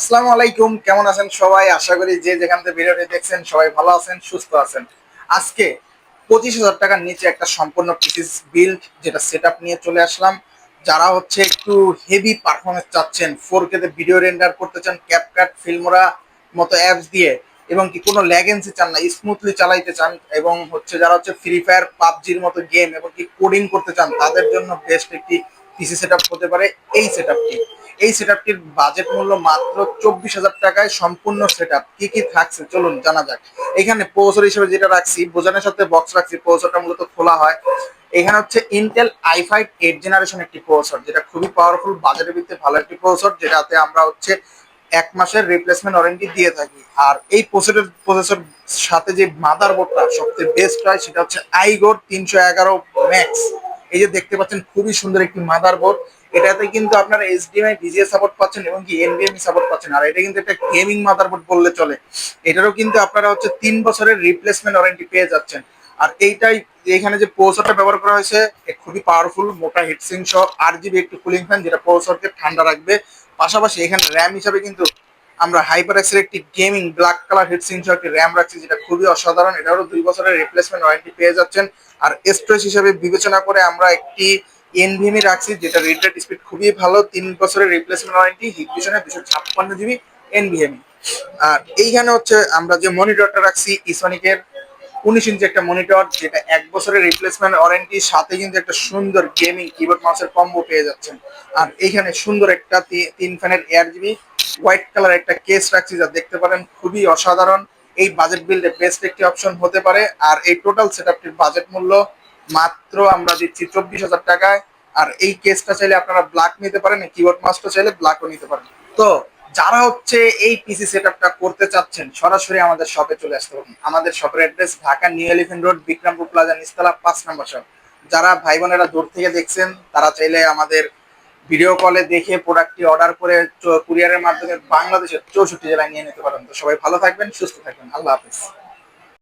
আসসালামু আলাইকুম, কেমন আছেন সবাই? আশা করি যে যেখান থেকে ভিডিওটি দেখছেন সবাই ভালো আছেন, সুস্থ আছেন। আজকে 25,000 টাকার নিচে একটা সম্পূর্ণ পিসিস বিল্ড যেটা সেট আপ নিয়ে চলে আসলাম। যারা হচ্ছে একটু হেভি পারফরমেন্স চাচ্ছেন, 4K তে ভিডিও রেন্ডার করতে চান ক্যাপকাট ফিল্মোরা মতো অ্যাপস দিয়ে, এবং কি কোনো ল্যাগেন্সি চান না, স্মুথলি চালাইতে চান, এবং হচ্ছে যারা হচ্ছে ফ্রি ফায়ার পাবজির মতো গেম এবং কি কোডিং করতে চান তাদের জন্য বেস্ট একটি পিসি সেট আপ হতে পারে এই সেট আপটি। এই সেটআপটির বাজেট মূল্য মাত্র 24,000 টাকায় সম্পূর্ণ সেটআপ। কি কি থাকছে চলুন জানা যাক। এখানে প্রসেসর হিসেবে যেটা রাখছি, বোঝানোর সাথে বক্স রাখছি, প্রসেসরটা মূলত খোলা হয়। এখানে হচ্ছে ইন্টেল i5 8 জেনারেশন একটি প্রসেসর, যেটা খুবই পাওয়ারফুল, বাজেটের ভিত্তিতে ভালো একটি প্রসেসর, যেটাতে আমরা হচ্ছে 1 মাসের রিপ্লেসমেন্ট ওয়ারেন্টি দিয়ে থাকি। আর এই প্রসেসর সাথে যে মাদারবোর্ডটা সবচেয়ে বেস্ট হয় সেটা হচ্ছে আইগোর 311 ম্যাক্স। এই যে দেখতে পাচ্ছেন, খুবই সুন্দর একটি মাদারবোর্ড। এটাতে কিন্তু আপনারা এইচডিএমআই ভিজিএ সাপোর্ট পাচ্ছেন এবং কি এনভিএমই সাপোর্ট পাচ্ছেন। আর এটা কিন্তু একটা গেমিং মাদারবোর্ড বললে চলে। এটারও কিন্তু আপনারা হচ্ছে 3 বছরের রিপ্লেসমেন্ট ওয়ারেন্টি পেয়ে যাচ্ছেন। আর এইটাই, এখানে যে প্রসেসরটা ব্যবহার করা হয়েছে খুবই পাওয়ারফুল, মোটা হিটসিং সহ 8 জিবি একটি কুলিং ফ্যান, যেটা প্রসেসরকে ঠান্ডা রাখবে। পাশাপাশি এখানে র্যাম হিসাবে কিন্তু আমরা হাইপার এক্সের একটি গেমিং ব্ল্যাক কালার হিটসিং সহ একটি র্যাম রাখছি, যেটা খুবই অসাধারণ। এটারও 2 বছরের রিপ্লেসমেন্ট ওয়ারেন্টি পেয়ে যাচ্ছেন। আর স্টোরেজ হিসাবে বিবেচনা করে আমরা একটি এনভিএমই রাখছি, যেটা রিড রাইট স্পিড খুবই ভালো, 3 বছরের রিপ্লেসমেন্ট ওয়ারেন্টি, হিট ভিশনে 256 জিবি এনভিএমই। আর এইখানে হচ্ছে আমরা যে মনিটরটা রাখছি ইসনিকের 19 ইঞ্চি একটা মনিটর, যেটা 1 বছরের রিপ্লেসমেন্ট ওয়ারেন্টি, সাথে কিন্তু একটা সুন্দর গেমিং কিবোর্ড মাউসের কম্বো পেয়ে যাচ্ছেন। আর এইখানে সুন্দর একটা 3 ফ্যানের এয়ার হোয়াইট কালার একটা কেস রাখছি, যা দেখতে পারেন খুবই অসাধারণ। এই বাজেট বিল্ডে বেস্ট একটি অপশন হতে পারে। আর এই টোটাল সেটআপটির বাজেট মূল্য মাত্র আমরা দিচ্ছি 24,000 টাকায়। আর এই কেসটা চাইলে আপনারা ব্ল্যাক নিতে পারেন, কিবোর্ড মাউসটা চাইলে ব্ল্যাকও নিতে পারেন। তো যারা হচ্ছে এই পিসি সেটআপটা করতে চাচ্ছেন, সরাসরি আমাদের শপে চলে আসতে পারেন। আমাদের শপের address Dhaka new elephant road, Bikrampur plaza, নিচতলা 5 নম্বর শপ। যারা ভাই বোনেরা দূর থেকে দেখছেন তারা চাইলে আমাদের ভিডিও কলে দেখে প্রোডাক্টটি অর্ডার করে কুরিয়ারের মাধ্যমে বাংলাদেশের 64 জেলায় নিয়ে নিতে পারেন। তো সবাই ভালো থাকবেন, সুস্থ থাকবেন, আল্লাহ হাফেজ।